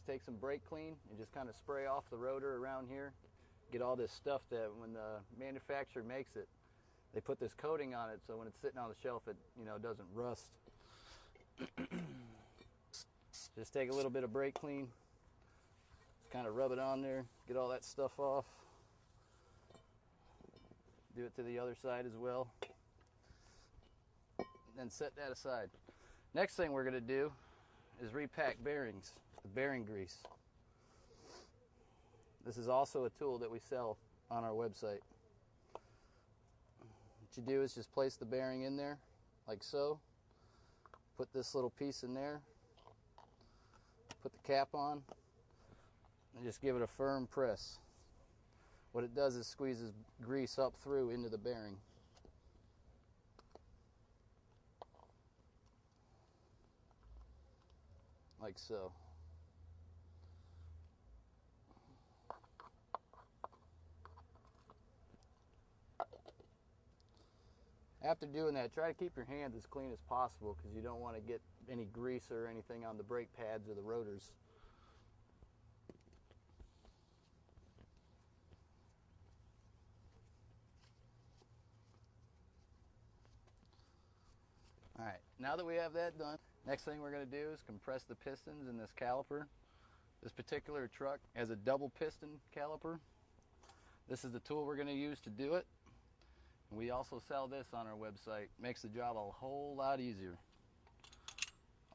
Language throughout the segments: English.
take some brake clean and just kind of spray off the rotor around here. Get all this stuff that when the manufacturer makes it, they put this coating on it so when it's sitting on the shelf it doesn't rust. Just take a little bit of brake clean, just kind of rub it on there, get all that stuff off. Do it to the other side as well. Then set that aside. Next thing we're going to do is repack bearings, the bearing grease. This is also a tool that we sell on our website. What you do is just place the bearing in there like so. Put this little piece in there. Put the cap on and just give it a firm press. What it does is squeezes grease up through into the bearing. Like so. After doing that, try to keep your hands as clean as possible because you don't want to get any grease or anything on the brake pads or the rotors. Alright, now that we have that done, next thing we're going to do is compress the pistons in this caliper. This particular truck has a double piston caliper. This is the tool we're going to use to do it. We also sell this on our website. Makes the job a whole lot easier.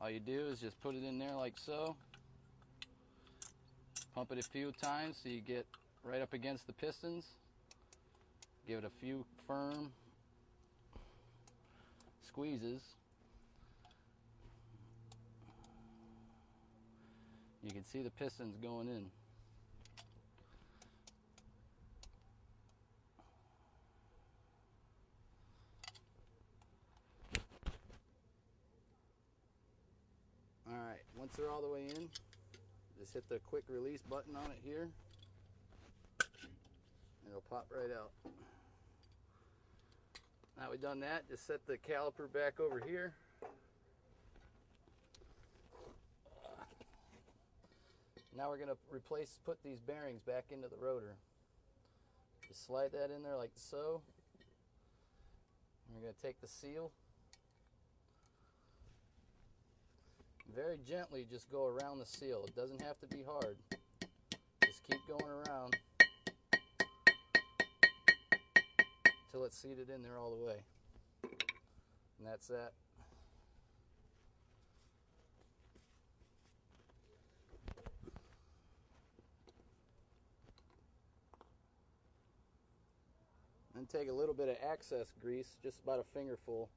All you do is just put it in there like so. Pump it a few times so you get right up against the pistons. Give it a few firm squeezes. You can see the pistons going in. Alright, once they're all the way in, just hit the quick release button on it here. And it'll pop right out. Now we've done that, just set the caliper back over here. Now we're going to put these bearings back into the rotor. Just slide that in there like so. We're going to take the seal. Very gently just go around the seal. It doesn't have to be hard. Just keep going around until it's seated in there all the way. And that's that. Then take a little bit of access grease, just about a fingerful,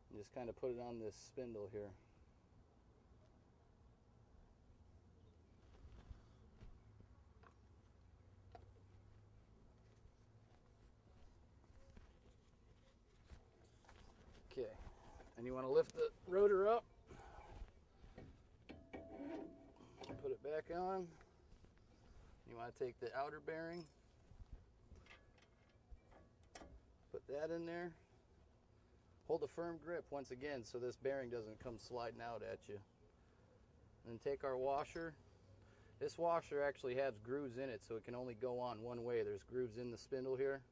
and just kind of put it on this spindle here. Okay, and you want to lift the rotor up, put it back on. You want to take the outer bearing, put that in there. Hold a firm grip once again so this bearing doesn't come sliding out at you. And then take our washer. This washer actually has grooves in it, so it can only go on one way. There's grooves in the spindle here,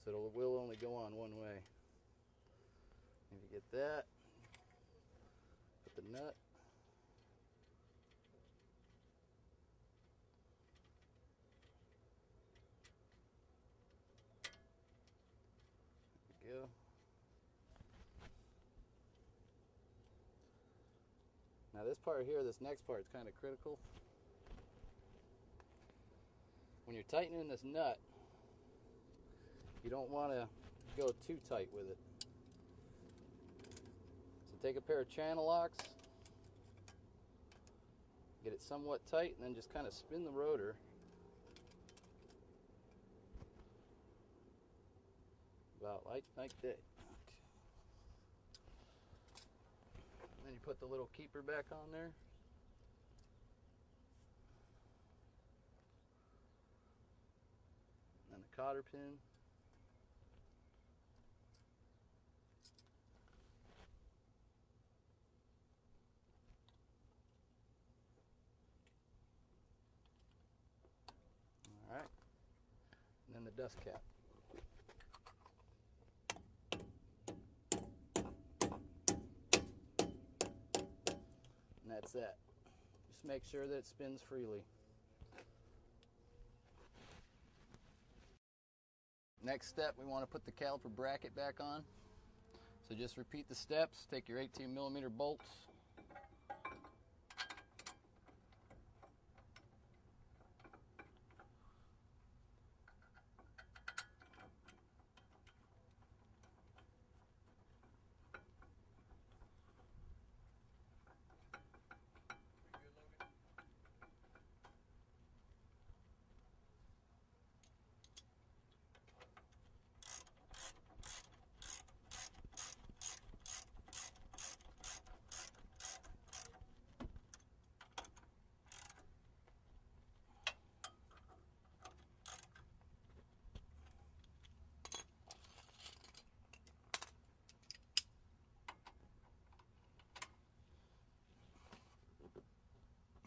so it will only go on one way. If you get that, put the nut. There we go. Now this part here, this next part is kind of critical. When you're tightening this nut, you don't want to go too tight with it. So take a pair of channel locks, get it somewhat tight, and then just kind of spin the rotor. About like that. And then you put the little keeper back on there. And the cotter pin. the dust cap. And that's that. Just make sure that it spins freely. Next step, we want to put the caliper bracket back on. So just repeat the steps. Take your 18mm bolts.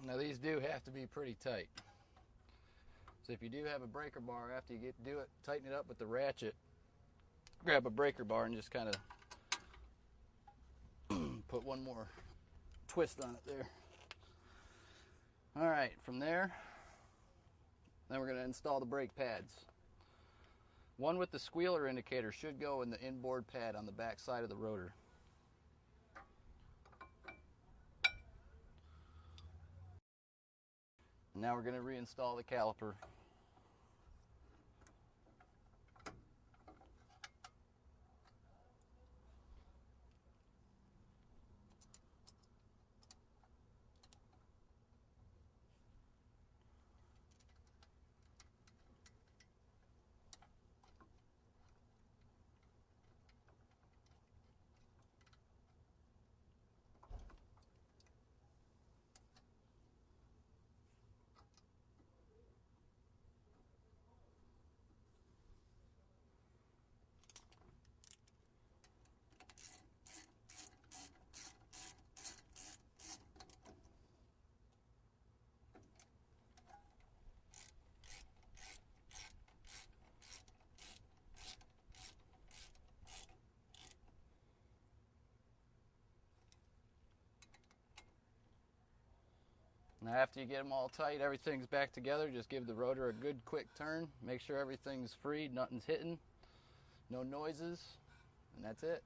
Now these do have to be pretty tight. So if you do have a breaker bar, after you do it, tighten it up with the ratchet. Grab a breaker bar and just kind of put one more twist on it there. All right, from there, then we're going to install the brake pads. One with the squealer indicator should go in the inboard pad on the back side of the rotor. Now we're going to reinstall the caliper. Now after you get them all tight, everything's back together, just give the rotor a good quick turn. Make sure everything's free, nothing's hitting, no noises, and that's it.